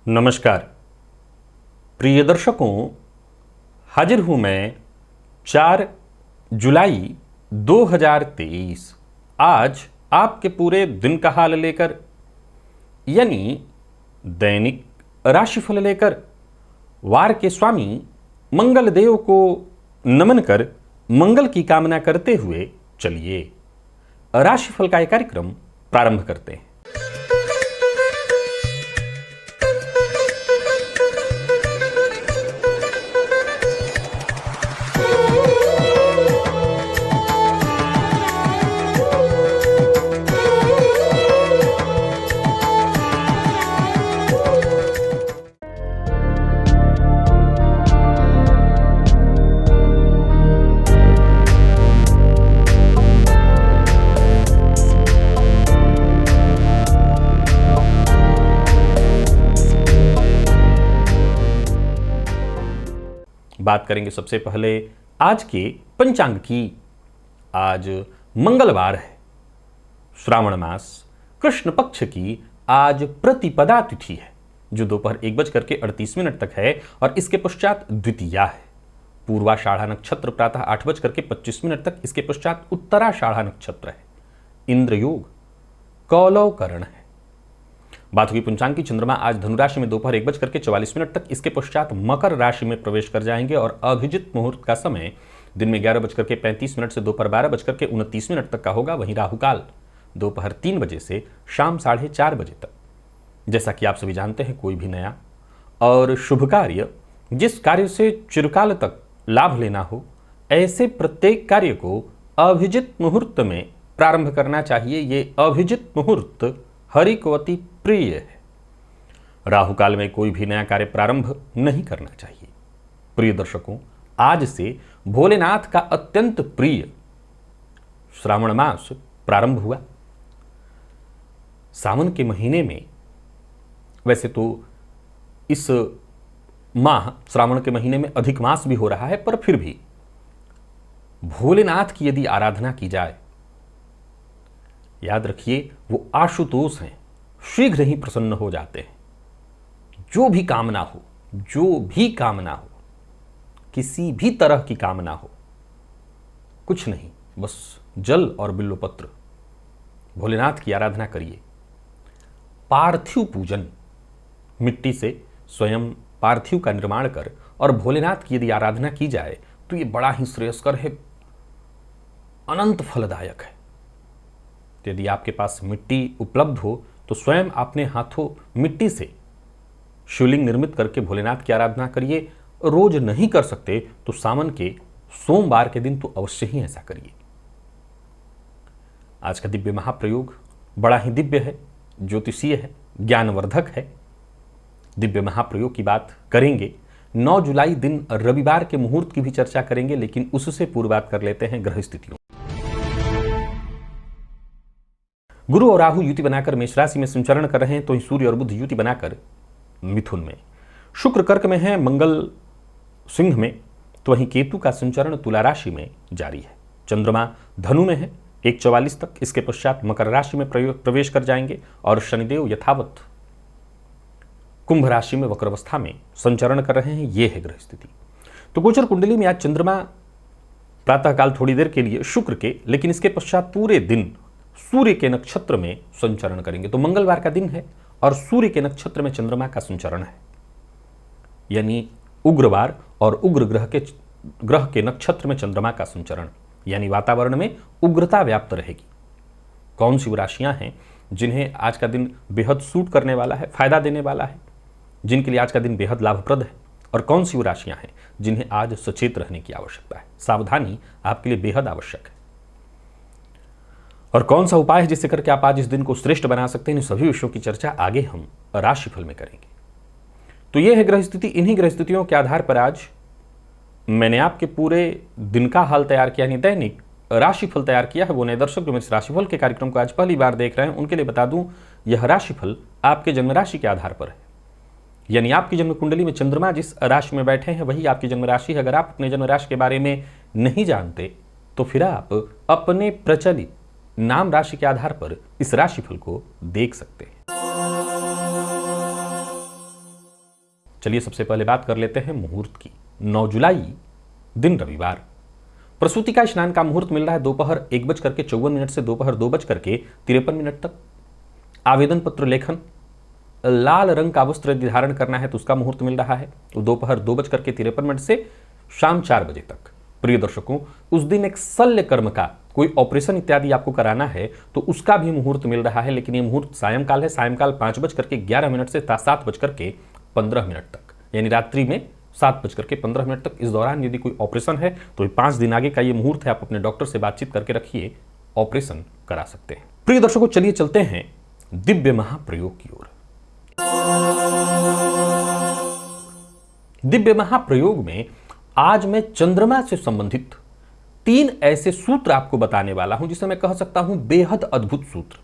नमस्कार प्रिय दर्शकों, हाजिर हूं मैं 4 जुलाई 2023 आज आपके पूरे दिन का हाल लेकर, यानी दैनिक राशिफल लेकर। वार के स्वामी मंगल देव को नमन कर मंगल की कामना करते हुए चलिए राशिफल का यह कार्यक्रम प्रारंभ करते हैं। बात करेंगे सबसे पहले आज के पंचांग की। आज मंगलवार है, श्रावण मास कृष्ण पक्ष की आज प्रतिपदा तिथि है, जो दोपहर 1:38 तक है और इसके पश्चात द्वितीया है। पूर्वाषाढ़ा नक्षत्र प्रातः 8:25 तक, इसके पश्चात उत्तराषाढ़ा नक्षत्र है। इंद्र योग कौलव करण है। बात हुई पंचांग की। चंद्रमा आज धनुराशि में दोपहर 1:44 तक, इसके पश्चात मकर राशि में प्रवेश कर जाएंगे और अभिजित मुहूर्त का समय दिन में 11:35 से दोपहर 12:29 तक का होगा। वहीं राहुकाल दोपहर 3 बजे से शाम 4:30 बजे तक। जैसा कि आप सभी जानते हैं, कोई भी नया और शुभ कार्य, जिस कार्य से चिरकाल तक लाभ लेना हो, ऐसे प्रत्येक कार्य को अभिजित मुहूर्त में प्रारंभ करना चाहिए। ये अभिजित मुहूर्त हरि को अति प्रिय है। राहु काल में कोई भी नया कार्य प्रारंभ नहीं करना चाहिए। प्रिय दर्शकों, आज से भोलेनाथ का अत्यंत प्रिय श्रावण मास प्रारंभ हुआ। सावन के महीने में, वैसे तो इस माह श्रावण के महीने में अधिक मास भी हो रहा है, पर फिर भी भोलेनाथ की यदि आराधना की जाए, याद रखिए वो आशुतोष हैं, शीघ्र ही प्रसन्न हो जाते हैं। जो भी कामना हो, किसी भी तरह की कामना हो, कुछ नहीं, बस जल और बिल्वपत्र, भोलेनाथ की आराधना करिए। पार्थिव पूजन, मिट्टी से स्वयं पार्थिव का निर्माण कर और भोलेनाथ की यदि आराधना की जाए तो ये बड़ा ही श्रेयस्कर है, अनंत फलदायक है। यदि आपके पास मिट्टी उपलब्ध हो तो स्वयं अपने हाथों मिट्टी से शिवलिंग निर्मित करके भोलेनाथ की आराधना करिए। रोज नहीं कर सकते तो सावन के सोमवार के दिन तो अवश्य ही ऐसा करिए। आज का दिव्य महाप्रयोग बड़ा ही दिव्य है, ज्योतिषीय है, ज्ञानवर्धक है। दिव्य महाप्रयोग की बात करेंगे। 9 जुलाई दिन रविवार के मुहूर्त की भी चर्चा करेंगे, लेकिन उससे पूर्व बात कर लेते हैं ग्रह स्थितियों। गुरु और राहु युति बनाकर मेष राशि में संचरण कर रहे हैं, तो सूर्य और बुध युति बनाकर मिथुन में, शुक्र कर्क में है, मंगल सिंह में, तो वहीं केतु का संचरण तुला राशि में जारी है। चंद्रमा धनु में है 1:44 तक, इसके पश्चात मकर राशि में प्रवेश कर जाएंगे और शनिदेव यथावत कुंभ राशि में वक्रावस्था में संचरण कर रहे हैं। यह है ग्रह स्थिति। तो गोचर कुंडली में आज चंद्रमा प्रातःकाल थोड़ी देर के लिए शुक्र के, लेकिन इसके पश्चात पूरे दिन सूर्य के नक्षत्र में संचरण करेंगे। तो मंगलवार का दिन है और सूर्य के नक्षत्र में चंद्रमा का संचरण है, यानी उग्रवार और उग्र ग्रह के नक्षत्र में चंद्रमा का संचरण, यानी वातावरण में उग्रता व्याप्त रहेगी। कौन सी वो राशियां हैं जिन्हें आज का दिन बेहद सूट करने वाला है, फायदा देने वाला है, जिनके लिए आज का दिन बेहद लाभप्रद है, और कौन सी वो राशियां हैं जिन्हें आज सचेत रहने की आवश्यकता है, सावधानी आपके लिए बेहद आवश्यक है, और कौन सा उपाय है जिससे करके आप आज इस दिन को श्रेष्ठ बना सकते हैं। इन सभी विषयों की चर्चा आगे हम राशिफल में करेंगे। तो यह है ग्रह स्थिति। इन्हीं ग्रह स्थितियों के आधार पर आज मैंने आपके पूरे दिन का हाल तैयार किया, यानी दैनिक राशिफल तैयार किया है। वो नए दर्शक जो मेरे राशिफल के कार्यक्रम को आज पहली बार देख रहे हैं, उनके लिए बता दूं, यह राशिफल आपके जन्म राशि के आधार पर है, यानी आपकी जन्म कुंडली में चंद्रमा जिस राशि में बैठे हैं वही आपकी जन्म राशि है। अगर आप अपने जन्म राशि के बारे में नहीं जानते तो फिर आप अपने प्रचलित नाम राशि के आधार पर इस राशिफल को देख सकते हैं। चलिए सबसे पहले बात कर लेते हैं मुहूर्त की। 9 जुलाई दिन रविवार, प्रसूति का स्नान का मुहूर्त मिल रहा है दोपहर 1:54 से दोपहर 2:53 तक। आवेदन पत्र लेखन, लाल रंग का वस्त्र यदि धारण करना है तो उसका मुहूर्त मिल रहा है तो दोपहर 2:53 से शाम 4 बजे तक। प्रिय दर्शकों, उस दिन एक शल्य कर्म का कोई ऑपरेशन इत्यादि आपको कराना है तो उसका भी मुहूर्त मिल रहा है, लेकिन ये मुहूर्त सायंकाल है, सायंकाल 5:11 से 7:15 तक, यानी रात्रि में 7:15 तक। इस दौरान यदि कोई ऑपरेशन है तो 5 दिन आगे का ये मुहूर्त है, आप अपने डॉक्टर से बातचीत करके रखिए, ऑपरेशन करा सकते हैं। प्रिय दर्शकों, चलिए चलते हैं दिव्य महाप्रयोग की ओर। दिव्य महाप्रयोग में आज मैं चंद्रमा से संबंधित 3 ऐसे सूत्र आपको बताने वाला हूं जिसे मैं कह सकता हूं बेहद अद्भुत सूत्र।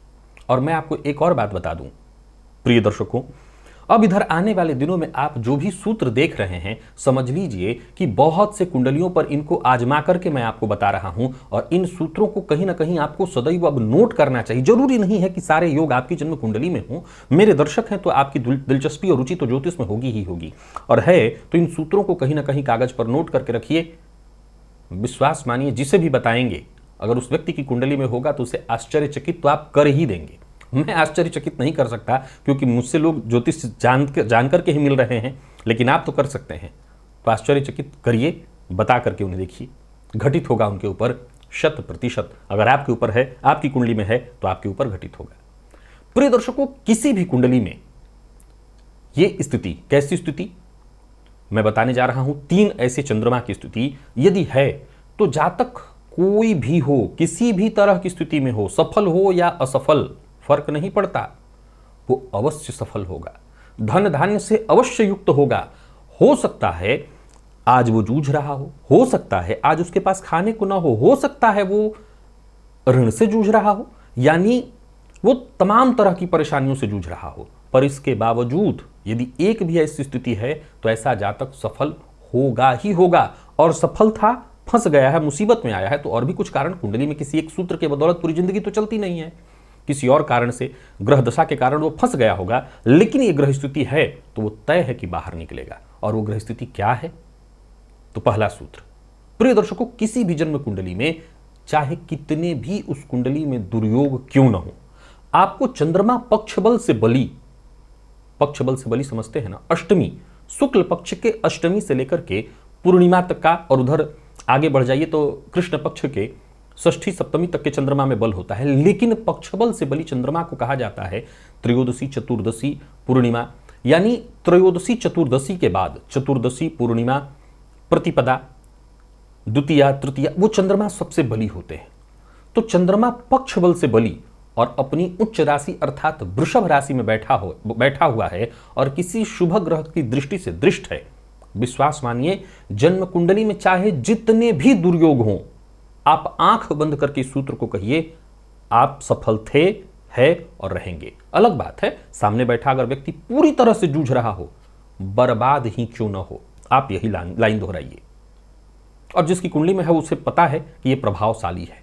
और मैं आपको एक और बात बता दूं प्रिय दर्शकों, अब इधर आने वाले दिनों में आप जो भी सूत्र देख रहे हैं, समझ लीजिए कि बहुत से कुंडलियों पर इनको आजमा करके मैं आपको बता रहा हूं। और इन सूत्रों को कहीं ना कहीं आपको सदैव अब नोट करना चाहिए। जरूरी नहीं है कि सारे योग आपकी जन्म कुंडली में हो। मेरे दर्शक हैं तो आपकी दिलचस्पी और रुचि तो ज्योतिष में होगी ही होगी, और है तो इन सूत्रों को कहीं ना कहीं कागज पर नोट करके रखिए। विश्वास मानिए, जिसे भी बताएंगे अगर उस व्यक्ति की कुंडली में होगा तो उसे आश्चर्यचकित तो आप कर ही देंगे। मैं आश्चर्यचकित नहीं कर सकता क्योंकि मुझसे लोग ज्योतिष जानकर के ही मिल रहे हैं, लेकिन आप तो कर सकते हैं। तो आश्चर्यचकित करिए, बता करके उन्हें देखिए, घटित होगा उनके ऊपर 100%। अगर आपके ऊपर है, आपकी कुंडली में है तो आपके ऊपर घटित होगा। प्रिय दर्शकों, किसी भी कुंडली में ये स्थिति, कैसी स्थिति मैं बताने जा रहा हूं, 3 ऐसे चंद्रमा की स्थिति यदि है तो जातक कोई भी हो, किसी भी तरह की स्थिति में हो, सफल हो या असफल फर्क नहीं पड़ता, वो अवश्य सफल होगा, धन धान्य से अवश्य युक्त होगा। हो सकता है आज वो जूझ रहा हो सकता है आज उसके पास खाने को ना हो सकता है वो ऋण से जूझ रहा हो, यानी वो तमाम तरह की परेशानियों से जूझ रहा हो, पर इसके बावजूद यदि एक भी ऐसी स्थिति है तो ऐसा जातक सफल होगा ही होगा। और सफल था, फंस गया है, मुसीबत में आया है तो और भी कुछ कारण, कुंडली में किसी एक सूत्र के बदौलत पूरी जिंदगी तो चलती नहीं है, किसी और कारण से, ग्रह दशा के कारण वो फंस गया होगा, लेकिन ये ग्रह स्थिति है तो वो तय है कि बाहर निकलेगा। और वो ग्रह स्थिति क्या है? तो पहला सूत्र, प्रिय दर्शकों, किसी भी जन्म कुंडली में चाहे कितने भी उस कुंडली में दुर्योग क्यों न हो, आपको चंद्रमा पक्षबल से बली, पक्षबल से बली समझते हैं ना, अष्टमी, शुक्ल पक्ष के अष्टमी से लेकर के पूर्णिमा तक का, और उधर आगे बढ़ जाइए तो कृष्ण पक्ष के षष्ठी सप्तमी तक के चंद्रमा में बल होता है। लेकिन पक्षबल से बली चंद्रमा को कहा जाता है त्रयोदशी, चतुर्दशी, पूर्णिमा, यानी त्रयोदशी चतुर्दशी के बाद चतुर्दशी, पूर्णिमा, प्रतिपदा, द्वितीया, तृतीया, वो चंद्रमा सबसे बली होते हैं। तो चंद्रमा पक्षबल से बली और अपनी उच्च राशि अर्थात वृषभ राशि में बैठा हुआ है और किसी शुभ ग्रह की दृष्टि से दृष्ट है। विश्वास मानिए, जन्म कुंडली में चाहे जितने भी दुर्योग हों, आप आंख बंद करके सूत्र को कहिए, आप सफल थे, है और रहेंगे। अलग बात है सामने बैठा अगर व्यक्ति पूरी तरह से जूझ रहा हो, बर्बाद ही क्यों न हो, आप यही लाइन दोहराइए। और जिसकी कुंडली में है उसे पता है कि यह प्रभावशाली है।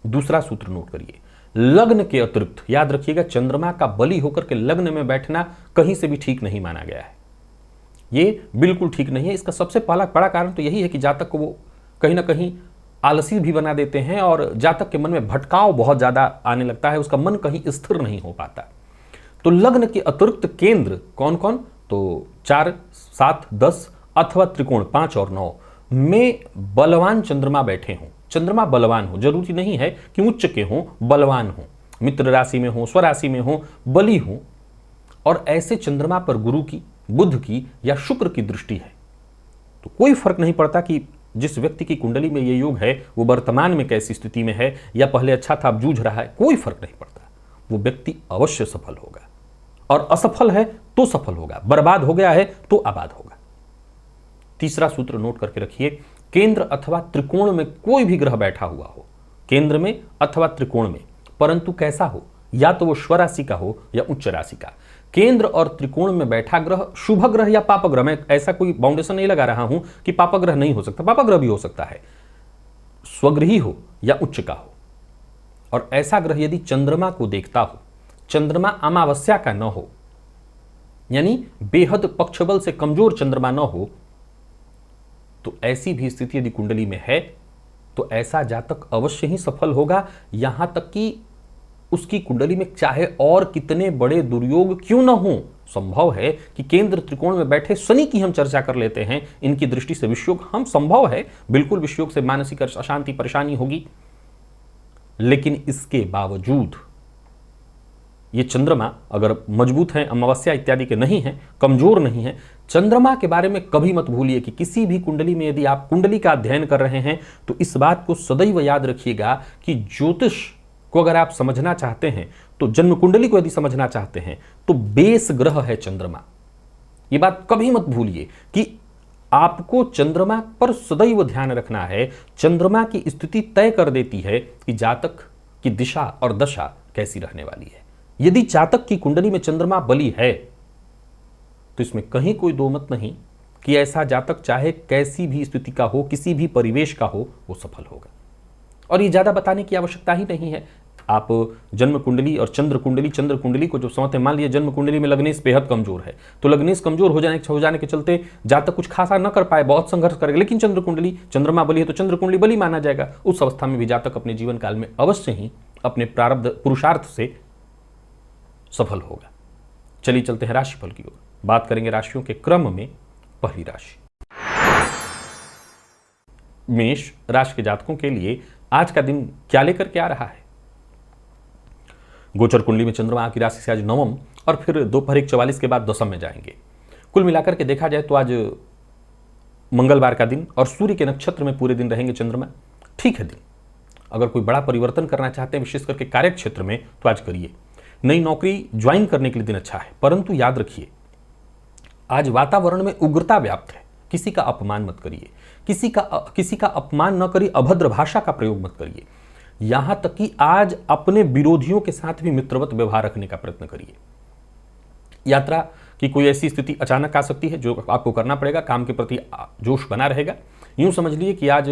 दूसरा सूत्र नोट करिए, लग्न के अतिरिक्त याद रखिएगा, चंद्रमा का बली होकर के लग्न में बैठना कहीं से भी ठीक नहीं माना गया है। ये बिल्कुल ठीक नहीं है। इसका सबसे पहला बड़ा कारण तो यही है कि जातक को वो कहीं ना कहीं आलसी भी बना देते हैं और जातक के मन में भटकाव बहुत ज्यादा आने लगता है, उसका मन कहीं स्थिर नहीं हो पाता। तो लग्न के अतिरिक्त केंद्र कौन कौन? तो 4, 7, 10 अथवा त्रिकोण 5 और 9 में बलवान चंद्रमा बैठे हों। चंद्रमा बलवान हो, जरूरी नहीं है कि उच्च के हों, बलवान हो, मित्र राशि में हो, स्वराशि में हो, बली हो, और ऐसे चंद्रमा पर गुरु की, बुध की या शुक्र की दृष्टि है तो कोई फर्क नहीं पड़ता कि जिस व्यक्ति की कुंडली में ये योग है वो वर्तमान में कैसी स्थिति में है या पहले अच्छा था अब जूझ रहा है, कोई फर्क नहीं पड़ता। वो व्यक्ति अवश्य सफल होगा, और असफल है तो सफल होगा, बर्बाद हो गया है तो आबाद होगा। तीसरा सूत्र नोट करके रखिए, केंद्र अथवा त्रिकोण में कोई भी ग्रह बैठा हुआ हो, केंद्र में अथवा त्रिकोण में, परंतु कैसा हो, या तो वो स्वराशि का हो या उच्च राशि का। केंद्र और त्रिकोण में बैठा ग्रह शुभ ग्रह या पाप ग्रह, मैं ऐसा कोई बाउंडेशन नहीं लगा रहा हूं कि पाप ग्रह नहीं हो सकता, पाप ग्रह भी हो सकता है, स्वगृही हो या उच्च का हो। और ऐसा ग्रह यदि चंद्रमा को देखता हो, चंद्रमा अमावस्या का न हो, यानी बेहद पक्षबल से कमजोर चंद्रमा न हो, तो ऐसी भी स्थिति यदि कुंडली में है तो ऐसा जातक अवश्य ही सफल होगा। यहां तक कि उसकी कुंडली में चाहे और कितने बड़े दुर्योग क्यों न हो, संभव है कि केंद्र त्रिकोण में बैठे शनि की हम चर्चा कर लेते हैं, इनकी दृष्टि से विषयोग हम संभव है, बिल्कुल विषयोग से मानसिक अशांति परेशानी होगी, लेकिन इसके बावजूद ये चंद्रमा अगर मजबूत है, अमावस्या इत्यादि के नहीं है, कमजोर नहीं है, चंद्रमा के बारे में कभी मत भूलिए कि किसी भी कुंडली में यदि आप कुंडली का अध्ययन कर रहे हैं तो इस बात को सदैव याद रखिएगा कि ज्योतिष को अगर आप समझना चाहते हैं, तो जन्म कुंडली को यदि समझना चाहते हैं, तो बेस ग्रह है चंद्रमा। ये बात कभी मत भूलिए कि आपको चंद्रमा पर सदैव ध्यान रखना है। चंद्रमा की स्थिति तय कर देती है कि जातक की दिशा और दशा कैसी रहने वाली है। यदि जातक की कुंडली में चंद्रमा बली है तो इसमें कहीं कोई दो मत नहीं कि ऐसा जातक चाहे कैसी भी स्थिति का हो, किसी भी परिवेश का हो, वो सफल होगा। और ये ज्यादा बताने की आवश्यकता ही नहीं है। आप जन्म कुंडली और चंद्र कुंडली को जो समझते हैं, मान लीजिए जन्म कुंडली में लग्नेश बेहद कमजोर है, तो लग्नेश कमजोर हो जाने के चलते जातक कुछ खासा न कर पाए, बहुत संघर्ष करेगा, लेकिन चंद्र कुंडली चंद्रमा बली है तो चंद्र कुंडली बली माना जाएगा। उस अवस्था में भी जातक अपने जीवन काल में अवश्य ही अपने प्रारब्ध पुरुषार्थ से सफल होगा। चलिए चलते हैं राशिफल की ओर। बात करेंगे राशियों के क्रम में। पहली राशि मेष राशि के जातकों के लिए आज का दिन क्या लेकर के आ रहा है। गोचर कुंडली में चंद्रमा की राशि से आज नवम और फिर दोपहर 1:44 के बाद दशम में जाएंगे। कुल मिलाकर के देखा जाए तो आज मंगलवार का दिन और सूर्य के नक्षत्र में पूरे दिन रहेंगे चंद्रमा। ठीक है दिन। अगर कोई बड़ा परिवर्तन करना चाहते हैं विशेष करके कार्य क्षेत्र में तो आज करिए। नई नौकरी ज्वाइन करने के लिए दिन अच्छा है, परंतु याद रखिए आज वातावरण में उग्रता व्याप्त है। किसी का अपमान मत करिए, किसी का अपमान न करिए, अभद्र भाषा का प्रयोग मत करिए। यहां तक कि आज अपने विरोधियों के साथ भी मित्रवत व्यवहार रखने का प्रयत्न करिए। यात्रा की कोई ऐसी स्थिति अचानक आ सकती है जो आपको करना पड़ेगा। काम के प्रति जोश बना रहेगा। यूं समझ लीजिए कि आज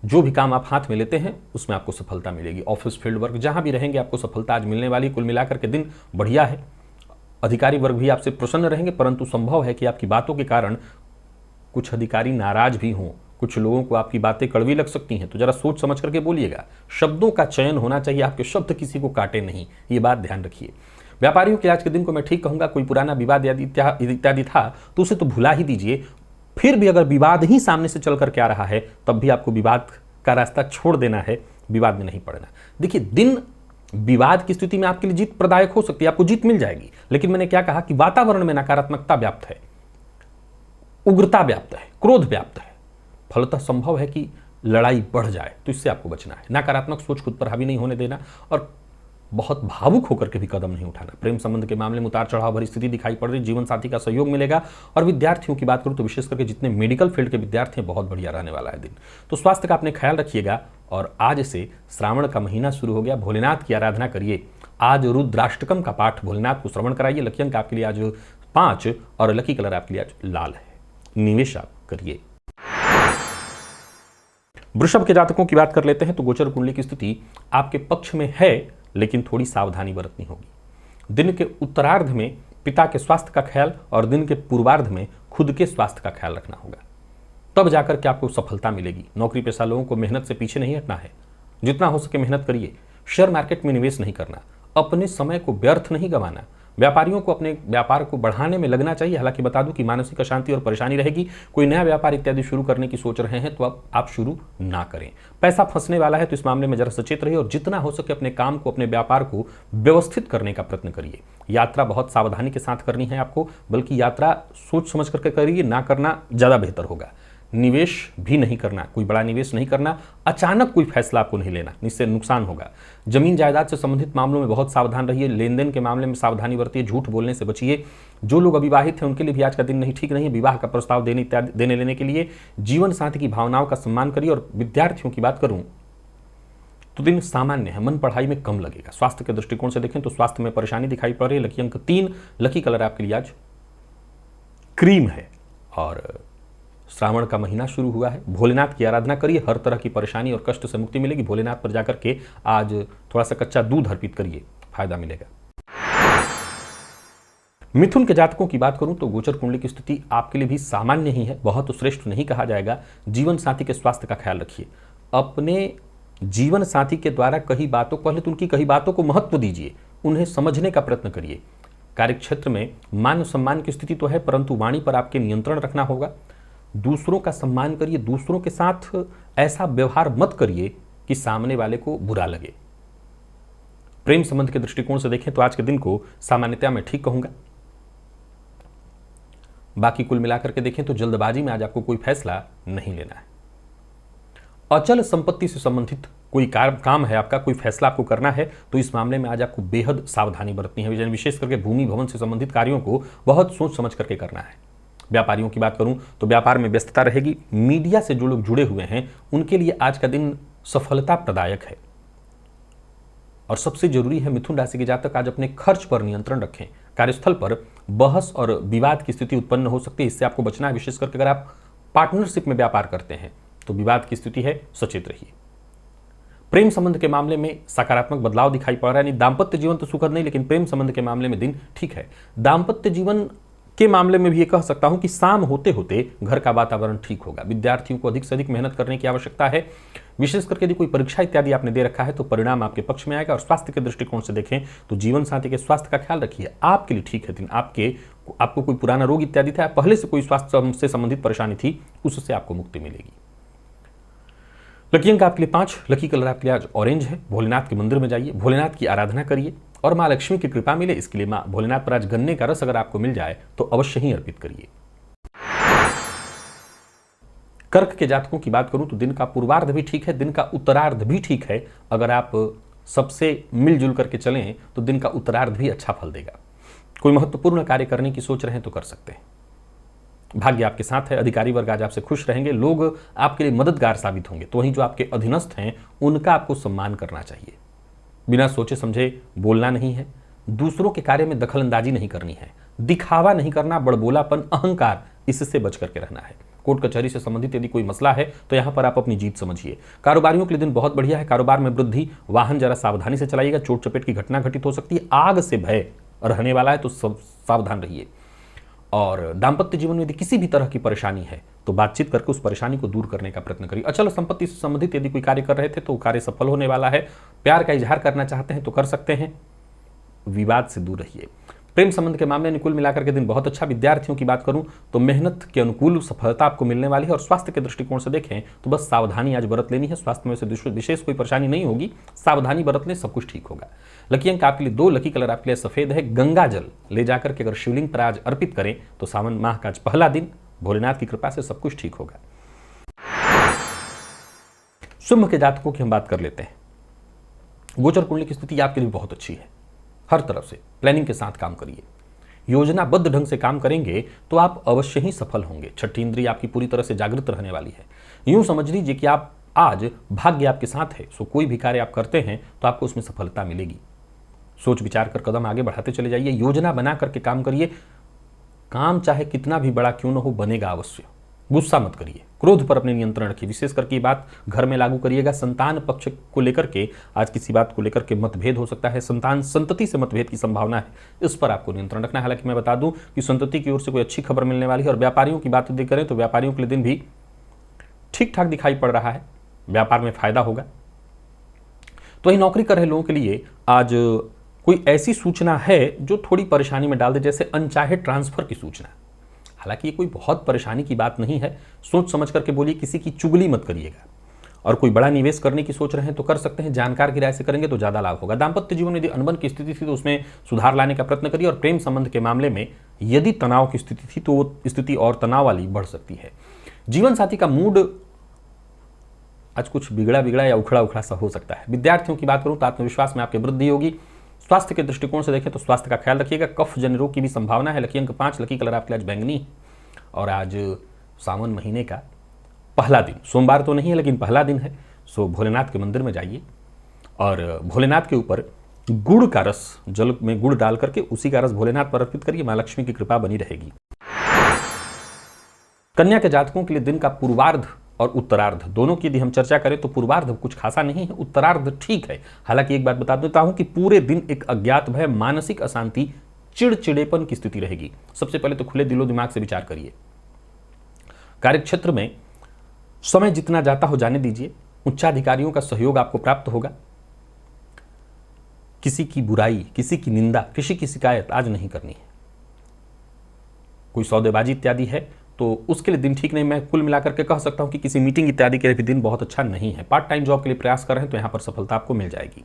जो भी काम आप हाथ में लेते हैं उसमें आपको सफलता मिलेगी। ऑफिस फील्ड वर्क जहां भी रहेंगे आपको सफलता आज मिलने वाली। कुल मिलाकर के दिन बढ़िया है। अधिकारी वर्ग भी आपसे प्रसन्न रहेंगे, परंतु संभव है कि आपकी बातों के कारण कुछ अधिकारी नाराज भी हों। कुछ लोगों को आपकी बातें कड़वी लग सकती हैं, तो जरा सोच समझ करके बोलिएगा। शब्दों का चयन होना चाहिए, आपके शब्द किसी को काटे नहीं, ये बात ध्यान रखिए। व्यापारियों के आज के दिन को मैं ठीक कहूंगा। कोई पुराना विवाद इत्यादि था तो उसे तो भुला ही दीजिए। फिर भी अगर विवाद ही सामने से चल करके आ रहा है तब भी आपको विवाद का रास्ता छोड़ देना है, विवाद में नहीं पड़ना। देखिए दिन विवाद की स्थिति में आपके लिए जीत प्रदायक हो सकती है, आपको जीत मिल जाएगी, लेकिन मैंने क्या कहा कि वातावरण में नकारात्मकता व्याप्त है, उग्रता व्याप्त है, क्रोध व्याप्त है। फलतः संभव है कि लड़ाई बढ़ जाए, तो इससे आपको बचना है। नकारात्मक सोच खुद पर हावी नहीं होने देना और बहुत भावुक होकर के भी कदम नहीं उठाना। प्रेम संबंध के मामले में उतार चढ़ाव भरी स्थिति दिखाई पड़ रही, जीवन साथी का सहयोग मिलेगा। और विद्यार्थियों की बात करूं तो विशेष करके जितने मेडिकल फील्ड के विद्यार्थी हैं बहुत बढ़िया रहने वाला है दिन। तो स्वास्थ्य का अपने ख्याल रखिएगा। और आज से श्रावण का महीना शुरू हो गया, भोलेनाथ की आराधना करिए। आज रुद्राष्टकम का पाठ भोलेनाथ को श्रवण कराइए। लकी अंक आपके लिए आज 5 और लकी कलर आपके लिए आज लाल है। निवेश आप करिए। वृषभ के जातकों की बात कर लेते हैं तो गोचर कुंडली की स्थिति आपके पक्ष में है, लेकिन थोड़ी सावधानी बरतनी होगी। दिन के उत्तरार्ध में पिता के स्वास्थ्य का ख्याल और दिन के पूर्वार्ध में खुद के स्वास्थ्य का ख्याल रखना होगा, तब जाकर के आपको सफलता मिलेगी। नौकरी पेशा लोगों को मेहनत से पीछे नहीं हटना है, जितना हो सके मेहनत करिए। शेयर मार्केट में निवेश नहीं करना, अपने समय को व्यर्थ नहीं गंवाना। व्यापारियों को अपने व्यापार को बढ़ाने में लगना चाहिए। हालांकि बता दूं कि मानसिक अशांति और परेशानी रहेगी। कोई नया व्यापार इत्यादि शुरू करने की सोच रहे हैं तो अब आप शुरू ना करें। पैसा फंसने वाला है तो इस मामले में जरा सचेत रहिए और जितना हो सके अपने काम को, अपने व्यापार को व्यवस्थित करने का प्रयत्न करिए। यात्रा बहुत सावधानी के साथ करनी है आपको, बल्कि यात्रा सोच समझ करके करिए, ना करना ज्यादा बेहतर होगा। निवेश भी नहीं करना, कोई बड़ा निवेश नहीं करना। अचानक कोई फैसला आपको नहीं लेना, इससे नुकसान होगा। जमीन जायदाद से संबंधित मामलों में बहुत सावधान रहिए। लेन देन के मामले में सावधानी बरतिए, झूठ बोलने से बचिए। जो लोग अविवाहित हैं उनके लिए भी आज का दिन नहीं ठीक नहीं है। विवाह का प्रस्ताव देने लेने के लिए जीवन साथी की भावनाओं का सम्मान करिए। और विद्यार्थियों की बात करूं तो दिन सामान्य है, मन पढ़ाई में कम लगेगा। स्वास्थ्य के दृष्टिकोण से देखें तो स्वास्थ्य में परेशानी दिखाई पड़ रही है। लकी अंक 3, लकी कलर आपके लिए आज क्रीम है। और श्रावण का महीना शुरू हुआ है, भोलेनाथ की आराधना करिए। हर तरह की परेशानी और कष्ट से मुक्ति मिलेगी। भोलेनाथ पर जाकर के आज थोड़ा सा कच्चा दूध अर्पित करिए, फायदा मिलेगा। मिथुन के जातकों की बात करूं तो गोचर कुंडली की स्थिति आपके लिए भी सामान्य ही है, बहुत श्रेष्ठ नहीं कहा जाएगा। जीवन साथी के स्वास्थ्य का ख्याल रखिए। अपने जीवन साथी के द्वारा कही बातों, पहले तो उनकी कही बातों को महत्व दीजिए, उन्हें समझने का प्रयत्न करिए। कार्यक्षेत्र में मान सम्मान की स्थिति तो है, परंतु वाणी पर आपके नियंत्रण रखना होगा। दूसरों का सम्मान करिए, दूसरों के साथ ऐसा व्यवहार मत करिए कि सामने वाले को बुरा लगे। प्रेम संबंध के दृष्टिकोण से देखें तो आज के दिन को सामान्यतया मैं ठीक कहूंगा। बाकी कुल मिलाकर के देखें तो जल्दबाजी में आज आपको कोई फैसला नहीं लेना है। अचल संपत्ति से संबंधित कोई काम है आपका, कोई फैसला आपको करना है, तो इस मामले में आज आपको बेहद सावधानी बरतनी है। विशेष करके भूमि भवन से संबंधित कार्यों को बहुत सोच समझ करके करना है। व्यापारियों की बात करूं तो व्यापार में व्यस्तता रहेगी। मीडिया से जो लोग जुड़े हुए हैं उनके लिए आज का दिन सफलता प्रदायक है। और सबसे जरूरी है मिथुन राशि के जातक आज अपने खर्च पर नियंत्रण रखें। कार्यस्थल पर बहस और विवाद की स्थिति उत्पन्न हो सकती है, इससे आपको बचना है। विशेष करके अगर आप पार्टनरशिप में व्यापार करते हैं तो विवाद की स्थिति है, सचेत रहिए। प्रेम संबंध के मामले में सकारात्मक बदलाव दिखाई पड़ रहा है। यानी दाम्पत्य जीवन तो सुखद नहीं, लेकिन प्रेम संबंध के मामले में दिन ठीक है। दाम्पत्य जीवन के मामले में भी ये कह सकता हूं कि शाम होते होते घर का वातावरण ठीक होगा। विद्यार्थियों को अधिक से अधिक मेहनत करने की आवश्यकता है। विशेष करके यदि कोई परीक्षा इत्यादि आपने दे रखा है तो परिणाम आपके पक्ष में आएगा। और स्वास्थ्य के दृष्टिकोण से देखें तो जीवन साथी के स्वास्थ्य का ख्याल रखिए, आपके लिए ठीक है दिन। आपको कोई पुराना रोग इत्यादि था, पहले से कोई स्वास्थ्य से संबंधित परेशानी थी, उससे आपको मुक्ति मिलेगी। लकी अंक आपके लिए 5, लकी कलर आपके लिए आज ऑरेंज है। भोलेनाथ के मंदिर में जाइए, भोलेनाथ की आराधना करिए और माँ लक्ष्मी की कृपा मिले, इसके लिए माँ भोलेनाथ पर आज गन्ने का रस अगर आपको मिल जाए तो अवश्य ही अर्पित करिए। कर्क के जातकों की बात करूं तो दिन का पूर्वार्ध भी ठीक है, दिन का उत्तरार्ध भी ठीक है। अगर आप सबसे मिलजुल करके चलें तो दिन का उत्तरार्ध भी अच्छा फल देगा। कोई महत्वपूर्ण कार्य करने की सोच रहे हैं तो कर सकते हैं। भाग्य आपके साथ है। अधिकारी वर्ग आज आपसे खुश रहेंगे, लोग आपके लिए मददगार साबित होंगे। तो वहीं जो आपके अधीनस्थ हैं उनका आपको सम्मान करना चाहिए। बिना सोचे समझे बोलना नहीं है, दूसरों के कार्य में दखल अंदाजी नहीं करनी है, दिखावा नहीं करना, बड़बोलापन, अहंकार, इससे बच करके रहना है। कोर्ट कचहरी से संबंधित यदि कोई मसला है तो यहां पर आप अपनी जीत समझिए। कारोबारियों के लिए दिन बहुत बढ़िया है, कारोबार में वृद्धि। वाहन जरा सावधानी से चलाइएगा, चोट चपेट की घटना घटित हो सकती है। आग से भय रहने वाला है तो सावधान रहिए। और दाम्पत्य जीवन में यदि किसी भी तरह की परेशानी है तो बातचीत करके उस परेशानी को दूर करने का प्रयत्न करिए। अचल संपत्ति से संबंधित यदि कोई कार्य कर रहे थे तो कार्य सफल होने वाला है। प्यार का इजहार करना चाहते हैं तो कर सकते हैं, विवाद से दूर रहिए। प्रेम संबंध के मामले में कुल मिलाकर के दिन बहुत अच्छा। विद्यार्थियों की बात करूं तो मेहनत के अनुकूल सफलता आपको मिलने वाली है। और स्वास्थ्य के दृष्टिकोण से देखें तो बस सावधानी आज बरत लेनी है। स्वास्थ्य में से विशेष कोई परेशानी नहीं होगी, सावधानी बरत लें, सब कुछ ठीक होगा। लकी अंक आपके लिए 2, लकी कलर आपके लिए सफेद है। गंगा जल ले जाकर के अगर शिवलिंग पर आज अर्पित करें तो सावन माह का आज पहला दिन, भोलेनाथ की कृपा से सब कुछ ठीक होगा। सिंह के जातकों की हम बात कर लेते हैं। गोचर कुंडली की स्थिति आपके लिए बहुत अच्छी है। हर तरफ से प्लानिंग के साथ काम करिए, योजनाबद्ध ढंग से काम करेंगे तो आप अवश्य ही सफल होंगे। छठी इंद्रिय आपकी पूरी तरह से जागृत रहने वाली है। यूं समझ लीजिए कि आप आज भाग्य आपके साथ है, सो कोई भी कार्य आप करते हैं तो आपको उसमें सफलता मिलेगी। सोच विचार कर कदम आगे बढ़ाते चले जाइए, योजना बना करके काम करिए। काम चाहे कितना भी बड़ा क्यों न हो, बनेगा अवश्य। गुस्सा मत करिए, क्रोध पर अपने नियंत्रण रखिए। विशेष करके ये बात घर में लागू करिएगा। संतान पक्ष को लेकर के आज किसी बात को लेकर के मतभेद हो सकता है, संतति से मतभेद की संभावना है, इस पर आपको नियंत्रण रखना है। हालांकि मैं बता दूं कि संतति की ओर से कोई अच्छी खबर मिलने वाली है। और व्यापारियों की बात यदि करें तो व्यापारियों के लिए दिन भी ठीक ठाक दिखाई पड़ रहा है, व्यापार में फायदा होगा। तो वही नौकरी कर रहे लोगों के लिए आज कोई ऐसी सूचना है जो थोड़ी परेशानी में डाल दे, जैसे अनचाहे ट्रांसफर की सूचना। हालांकि ये कोई बहुत परेशानी की बात नहीं है, सोच समझ करके बोलिए, किसी की चुगली मत करिएगा। और कोई बड़ा निवेश करने की सोच रहे हैं तो कर सकते हैं, जानकार की राय से करेंगे तो ज्यादा लाभ होगा। दाम्पत्य जीवन में यदि अनबन की स्थिति थी तो उसमें सुधार लाने का प्रयत्न करिए। और प्रेम संबंध के मामले में यदि तनाव की स्थिति थी तो वो स्थिति और तनाव वाली बढ़ सकती है। जीवन साथी का मूड आज कुछ बिगड़ा या उखड़ा सा हो सकता है। विद्यार्थियों की बात करूं तो आत्मविश्वास में आपकी वृद्धि होगी। स्वास्थ्य के दृष्टिकोण से देखें तो स्वास्थ्य का ख्याल रखिएगा। कफ जन्य रोग की भी संभावना है। लकी अंक 5, लकी कलर आपके आज बैंगनी। और आज सावन महीने का पहला दिन, सोमवार तो नहीं है लेकिन पहला दिन है, सो भोलेनाथ के मंदिर में जाइए और भोलेनाथ के ऊपर गुड़ का रस, जल में गुड़ डाल करके उसी का रस भोलेनाथ पर अर्पित करिए, मां लक्ष्मी की कृपा बनी रहेगी। कन्या के जातकों के लिए दिन का पूर्वार्ध और उत्तरार्ध दोनों की यदि हम चर्चा करें तो पूर्वार्ध कुछ खासा नहीं है, उत्तरार्ध ठीक है। हालांकि एक बात बता देता हूं कि पूरे दिन एक अज्ञात भय, मानसिक अशांति चिड़चिड़ेपन की स्थिति रहेगी। सबसे पहले तो खुले दिलो दिमाग से विचार करिए। कार्यक्षेत्र में समय जितना जाता हो जाने दीजिए, उच्चाधिकारियों का सहयोग आपको प्राप्त होगा। किसी की बुराई, किसी की निंदा, किसी की शिकायत आज नहीं करनी है। कोई सौदेबाजी इत्यादि है तो उसके लिए दिन ठीक नहीं। मैं कुल मिलाकर के कह सकता हूं कि किसी मीटिंग इत्यादि के लिए भी दिन बहुत अच्छा नहीं है। पार्ट टाइम जॉब के लिए प्रयास कर रहे हैं तो यहां पर सफलता आपको मिल जाएगी।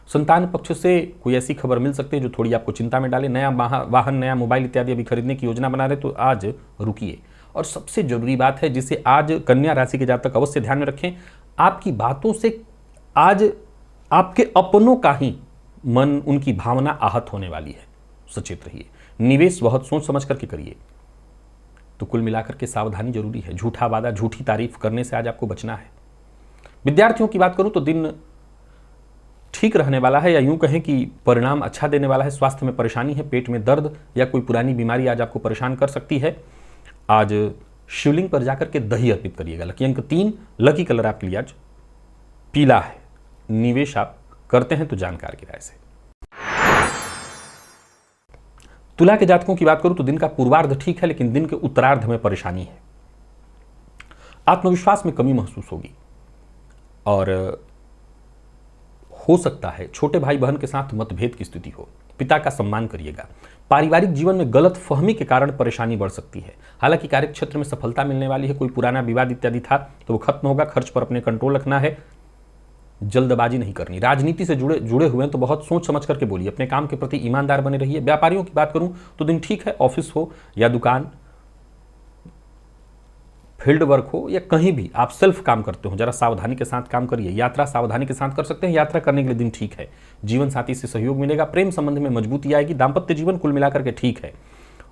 संतान पक्ष से कोई ऐसी खबर मिल सकती है जो थोड़ी आपको चिंता में डाले। नया वाहन, नया मोबाइल इत्यादि अभी खरीदने की योजना बना रहे तो आज रुकिए। और सबसे जरूरी बात है जिसे आज कन्या राशि के जातक अवश्य ध्यान में रखें, आपकी बातों से आज आपके अपनों का ही मन, उनकी भावना आहत होने वाली है। सचेत रहिए। निवेश बहुत सोच समझ करके करिए। तो कुल मिलाकर के सावधानी जरूरी है। झूठा वादा, झूठी तारीफ करने से आज आपको बचना है। विद्यार्थियों की बात करूं तो दिन ठीक रहने वाला है, या यूं कहें कि परिणाम अच्छा देने वाला है। स्वास्थ्य में परेशानी है, पेट में दर्द या कोई पुरानी बीमारी आज आपको परेशान कर सकती है। आज शिवलिंग पर जाकर के दही अर्पित करिएगा। लकी अंक 3, लकी कलर आपके लिए आज पीला है। निवेश आप करते हैं तो जानकार की राय से। तुला के जातकों की बात करूं तो दिन का पूर्वार्ध ठीक है, लेकिन दिन के उत्तरार्ध में परेशानी है। आत्मविश्वास में कमी महसूस होगी और हो सकता है छोटे भाई बहन के साथ मतभेद की स्थिति हो। पिता का सम्मान करिएगा। पारिवारिक जीवन में गलत फहमी के कारण परेशानी बढ़ सकती है। हालांकि कार्यक्षेत्र में सफलता मिलने वाली है। कोई पुराना विवाद इत्यादि था तो वो खत्म होगा। खर्च पर अपने कंट्रोल रखना है, जल्दबाजी नहीं करनी। राजनीति से जुड़े हुए हैं तो बहुत सोच समझ करके बोलिए। अपने काम के प्रति ईमानदार बने रहिए। व्यापारियों की बात करूं तो दिन ठीक है। ऑफिस हो या दुकान, फील्ड वर्क हो या कहीं भी आप सेल्फ काम करते हो, जरा सावधानी के साथ काम करिए। यात्रा सावधानी के साथ कर सकते हैं। यात्रा करने के लिए दिन ठीक है। जीवन साथी से सहयोग मिलेगा। प्रेम संबंध में मजबूती आएगी। दाम्पत्य जीवन कुल मिलाकर के ठीक है।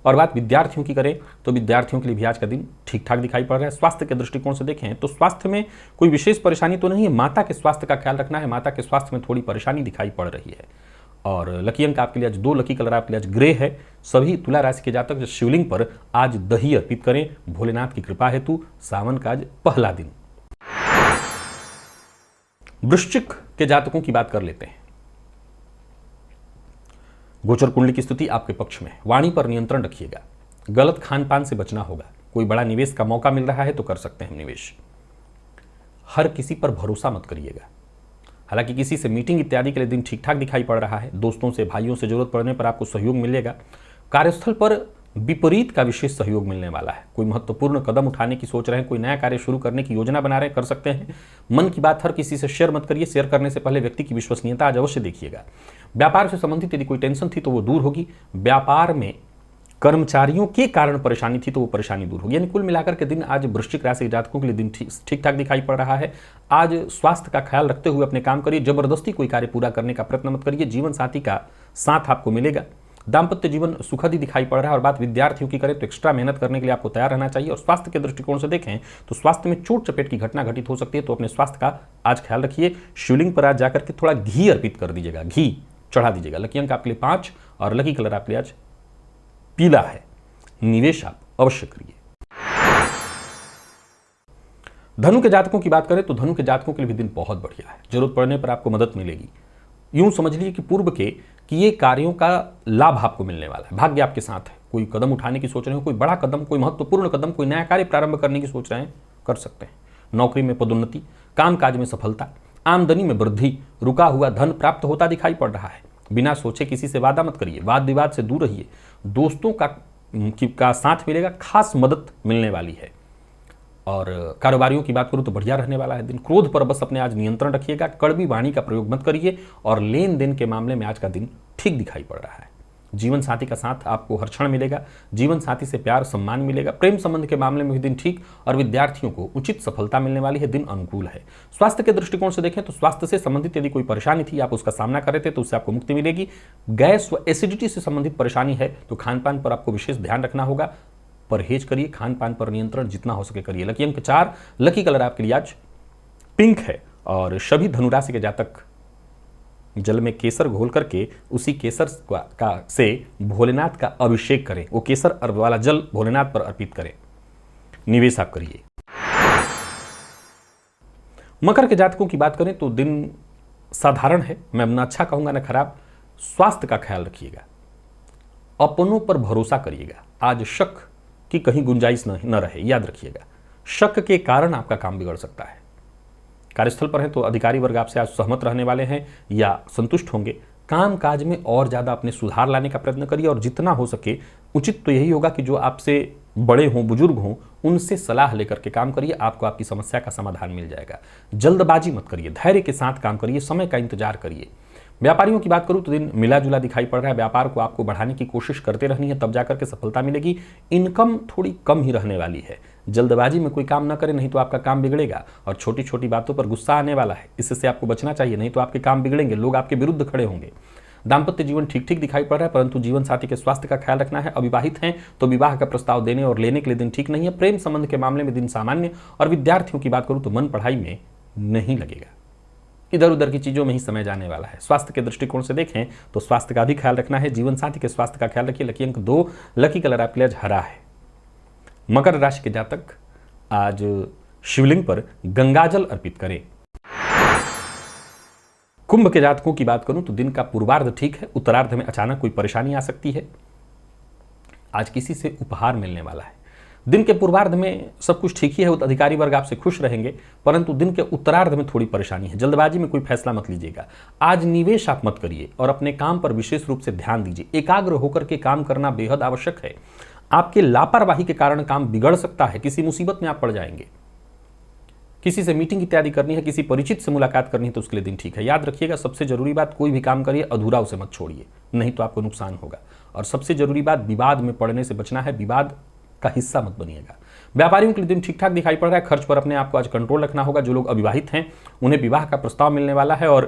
और बात विद्यार्थियों की करें तो विद्यार्थियों के लिए भी आज का दिन ठीक ठाक दिखाई पड़ रहा है। स्वास्थ्य के दृष्टिकोण से देखें तो स्वास्थ्य में कोई विशेष परेशानी तो नहीं है। माता के स्वास्थ्य का ख्याल रखना है। माता के स्वास्थ्य में थोड़ी परेशानी दिखाई पड़ रही है। और लकी अंक आपके लिए आज 2, लकी कलर आपके लिए आज ग्रे है। सभी तुला राशि के जातक शिवलिंग पर आज दही अर्पित करें। भोलेनाथ की कृपा हेतु सावन का आज पहला दिन। वृश्चिक के जातकों की बात कर लेते हैं। गोचर कुंडली की स्थिति आपके पक्ष में। वाणी पर नियंत्रण रखिएगा। गलत खान पान से बचना होगा। कोई बड़ा निवेश का मौका मिल रहा है तो कर सकते हैं निवेश। हर किसी पर भरोसा मत करिएगा। हालांकि किसी से मीटिंग इत्यादि के लिए दिन ठीक ठाक दिखाई पड़ रहा है। दोस्तों से, भाइयों से जरूरत पड़ने पर आपको सहयोग मिलेगा। कार्यस्थल पर विपरीत का विशेष सहयोग मिलने वाला है। कोई महत्वपूर्ण कदम उठाने की सोच रहे हैं, कोई नया कार्य शुरू करने की योजना बना रहे हैं, कर सकते हैं। मन की बात हर किसी से शेयर मत करिए। शेयर करने से पहले व्यक्ति की विश्वसनीयता आज अवश्य देखिएगा। व्यापार से संबंधित यदि कोई टेंशन थी तो वो दूर होगी। व्यापार में कर्मचारियों के कारण परेशानी थी तो वो परेशानी दूर होगी। यानी कुल मिलाकर के दिन आज वृश्चिक राशि के जातकों के लिए दिन ठीक ठाक दिखाई पड़ रहा है। आज स्वास्थ्य का ख्याल रखते हुए अपने काम करिए। जबरदस्ती कोई कार्य पूरा करने का प्रयत्न मत करिए। जीवन साथी का साथ आपको मिलेगा। दाम्पत्य जीवन सुखद ही दिखाई पड़ रहा है। और बात विद्यार्थियों की करें तो एक्स्ट्रा मेहनत करने के लिए आपको तैयार रहना चाहिए। और स्वास्थ्य के दृष्टिकोण से देखें तो स्वास्थ्य में चोट चपेट की घटना घटित हो सकती है, तो अपने स्वास्थ्य का आज ख्याल रखिए। शिवलिंग पर आज जाकर के थोड़ा घी अर्पित कर दीजिएगा, घी चढ़ा दीजिएगा। लकी अंक आपके लिए 5 और लकी कलर आपके लिए आज पीला है। निवेश आप अवश्य करिए। धनु के जातकों की बात करें तो धनु के जातकों के लिए भी दिन बहुत बढ़िया है। जरूरत पड़ने पर आपको मदद मिलेगी। यूं समझ लीजिए कि पूर्व के किए कार्यों का लाभ आपको मिलने वाला है। भाग्य आपके साथ है। कोई कदम उठाने की सोच रहे हो, कोई बड़ा कदम, कोई महत्वपूर्ण कदम, कोई नया कार्य प्रारंभ करने की सोच रहे हैं, कर सकते हैं। नौकरी में पदोन्नति, कामकाज में सफलता, आमदनी में वृद्धि, रुका हुआ धन प्राप्त होता दिखाई पड़ रहा है। बिना सोचे किसी से वादा मत करिए। वाद विवाद से दूर रहिए। दोस्तों का साथ मिलेगा। खास मदद मिलने वाली है। और कारोबारियों की बात करूं तो बढ़िया रहने वाला है दिन। क्रोध पर बस अपने आज नियंत्रण रखिएगा। कड़वी वाणी का प्रयोग मत करिए। और लेन देन के मामले में आज का दिन ठीक दिखाई पड़ रहा है। जीवन साथी का साथ आपको हर क्षण मिलेगा। जीवन साथी से प्यार सम्मान मिलेगा। प्रेम संबंध के मामले में भी दिन ठीक। और विद्यार्थियों को उचित सफलता मिलने वाली है। दिन अनुकूल है। स्वास्थ्य के दृष्टिकोण से देखें तो स्वास्थ्य से संबंधित यदि कोई परेशानी थी, आप उसका सामना कर रहे थे, तो उससे आपको मुक्ति मिलेगी। गैस व एसिडिटी से संबंधित परेशानी है तो खान पान पर आपको विशेष ध्यान रखना होगा। परहेज करिए। खान पान पर नियंत्रण जितना हो सके करिए। लकी अंक 4, लकी कलर आपके लिए आज पिंक है। और सभी धनुराशि के जातक जल में केसर घोल करके उसी केसर से भोलेनाथ का अभिषेक करें। वो केसर वाला जल भोलेनाथ पर अर्पित करें। निवेश आप करिए। मकर के जातकों की बात करें तो दिन साधारण है। मैं ना अच्छा कहूंगा ना खराब। स्वास्थ्य का ख्याल रखिएगा। अपनों पर भरोसा करिएगा। आज शक की कहीं गुंजाइश न रहे, याद रखिएगा। शक के कारण आपका काम बिगड़ सकता है। कार्यस्थल पर हैं तो अधिकारी वर्ग आपसे आज सहमत रहने वाले हैं या संतुष्ट होंगे। काम काज में और ज़्यादा अपने सुधार लाने का प्रयत्न करिए और जितना हो सके उचित तो यही होगा कि जो आपसे बड़े हों, बुजुर्ग हों, उनसे सलाह लेकर के काम करिए। आपको आपकी समस्या का समाधान मिल जाएगा। जल्दबाजी मत करिए, धैर्य के साथ काम करिए, समय का इंतजार करिए। व्यापारियों की बात करूं तो दिन मिला जुला दिखाई पड़ रहा है। व्यापार को आपको बढ़ाने की कोशिश करते रहनी है, तब जाकर के सफलता मिलेगी। इनकम थोड़ी कम ही रहने वाली है। जल्दबाजी में कोई काम ना करें, नहीं तो आपका काम बिगड़ेगा और छोटी छोटी बातों पर गुस्सा आने वाला है। इससे आपको बचना चाहिए, नहीं तो आपके काम बिगड़ेंगे, लोग आपके विरुद्ध खड़े होंगे। दाम्पत्य जीवन ठीक ठीक दिखाई पड़ रहा है, परंतु जीवन साथी के स्वास्थ्य का ख्याल रखना है। अविवाहित हैं तो विवाह का प्रस्ताव देने और लेने के लिए दिन ठीक नहीं है। प्रेम संबंध के मामले में दिन सामान्य। और विद्यार्थियों की बात करूं तो मन पढ़ाई में नहीं लगेगा, इधर उधर की चीजों में ही समय जाने वाला है। स्वास्थ्य के दृष्टिकोण से देखें तो स्वास्थ्य का भी ख्याल रखना है। जीवन साथी के स्वास्थ्य का ख्याल रखिए। लकी अंक 2, लकी कलर आपके लिए हरा है। मकर राशि के जातक आज शिवलिंग पर गंगाजल अर्पित करें। कुंभ के जातकों की बात करूं तो दिन का पूर्वार्ध ठीक है, उत्तरार्ध में अचानक कोई परेशानी आ सकती है। आज किसी से उपहार मिलने वाला है। दिन के पूर्वार्ध में सब कुछ ठीक ही है, अधिकारी वर्ग आपसे खुश रहेंगे, परंतु दिन के उत्तरार्ध में थोड़ी परेशानी है। जल्दबाजी में कोई फैसला मत लीजिएगा। आज निवेश आप मत करिए और अपने काम पर विशेष रूप से ध्यान दीजिए। एकाग्र होकर के काम करना बेहद आवश्यक है। आपके लापरवाही के कारण काम बिगड़ सकता है, किसी मुसीबत में आप पड़ जाएंगे। किसी से मीटिंग इत्यादि करनी है, किसी परिचित से मुलाकात करनी है तो उसके लिए दिन ठीक है। याद रखिएगा, सबसे जरूरी बात, कोई भी काम करिए अधूरा उसे मत छोड़िए, नहीं तो आपको नुकसान होगा। और सबसे जरूरी बात, विवाद में पड़ने से बचना है, विवाद का हिस्सा मत बनिएगा। व्यापारियों के लिए दिन ठीक ठाक दिखाई पड़ रहा है। खर्च पर अपने आप को आज कंट्रोल रखना होगा। जो लोग अविवाहित हैं उन्हें विवाह का प्रस्ताव मिलने वाला है और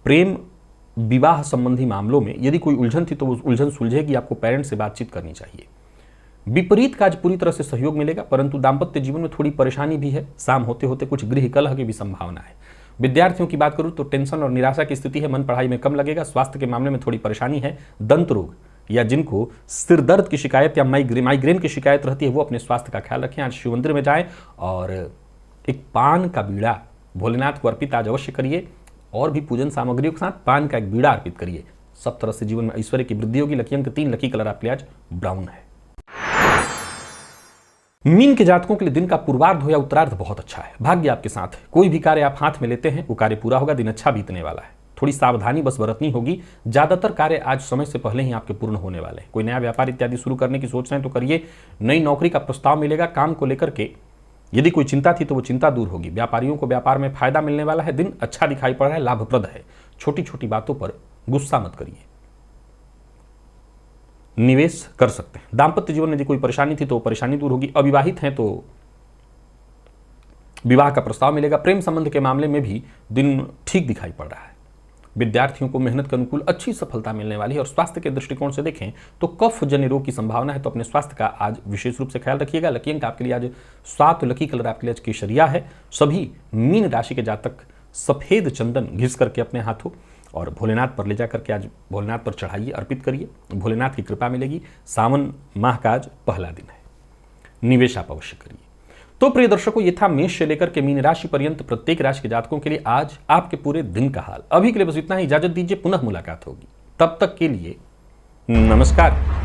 प्रेम विवाह संबंधी मामलों में यदि कोई उलझन थी तो वो उलझन सुलझेगी। आपको पेरेंट्स से बातचीत करनी चाहिए। विपरीत का आज पूरी तरह से सहयोग मिलेगा, परंतु दाम्पत्य जीवन में थोड़ी परेशानी भी है। शाम होते होते कुछ गृह कलह की भी संभावना है। विद्यार्थियों की बात करूं तो टेंशन और निराशा की स्थिति है। मन पढ़ाई में कम लगेगा। स्वास्थ्य के मामले में थोड़ी परेशानी है। दंत रोग या जिनको सिर दर्द की शिकायत या माइग्रेन की शिकायत रहती है वो अपने स्वास्थ्य का ख्याल रखें। आज शिव मंदिर में जाएं और एक पान का बीड़ा भोलेनाथ को अर्पित आज अवश्य करिए और भी पूजन सामग्रियों के साथ पान का एक बीड़ा अर्पित करिए। सब तरह से जीवन में ऐश्वर्य की वृद्धि होगी। लकी अंक 3, लकी कलर आपके लिए आज ब्राउन है। मीन के जातकों के लिए दिन का पूर्वार्ध हो या उत्तरार्ध बहुत अच्छा है। भाग्य आपके साथ है। कोई भी कार्य आप हाथ में लेते हैं वो कार्य पूरा होगा। दिन अच्छा बीतने वाला है। थोड़ी सावधानी बस बरतनी होगी। ज्यादातर कार्य आज समय से पहले ही आपके पूर्ण होने वाले हैं। कोई नया व्यापार इत्यादि शुरू करने की सोच रहे हैं तो करिए। नई नौकरी का प्रस्ताव मिलेगा। काम को लेकर के यदि कोई चिंता थी तो वो चिंता दूर होगी। व्यापारियों को व्यापार में फायदा मिलने वाला है। दिन अच्छा दिखाई पड़ रहा है, लाभप्रद है। छोटी छोटी बातों पर गुस्सा मत करिए। निवेश कर सकते हैं। दाम्पत्य जीवन में यदि कोई परेशानी थी तो परेशानी दूर होगी। अविवाहित हैं तो विवाह का प्रस्ताव मिलेगा। प्रेम संबंध के मामले में भी दिन ठीक दिखाई पड़ रहा है। विद्यार्थियों को मेहनत के अनुकूल अच्छी सफलता मिलने वाली है। और स्वास्थ्य के दृष्टिकोण से देखें तो कफ जन्य रोग की संभावना है, तो अपने स्वास्थ्य का आज विशेष रूप से ख्याल रखिएगा। लकी अंक आपके लिए आज 7, लकी कलर आपके लिए आज केसरिया है। सभी मीन राशि के जातक सफेद चंदन घिस करके अपने हाथों और भोलेनाथ पर ले जाकर के आज भोलेनाथ पर चढ़ाइए, अर्पित करिए। भोलेनाथ की कृपा मिलेगी। सावन माह का आज पहला दिन है। निवेश आप अवश्य करिए। तो प्रिय दर्शकों, ये था मेष से लेकर के मीन राशि पर्यंत प्रत्येक राशि के जातकों के लिए आज आपके पूरे दिन का हाल। अभी के लिए बस इतना ही। इजाजत दीजिए, पुनः मुलाकात होगी। तब तक के लिए नमस्कार।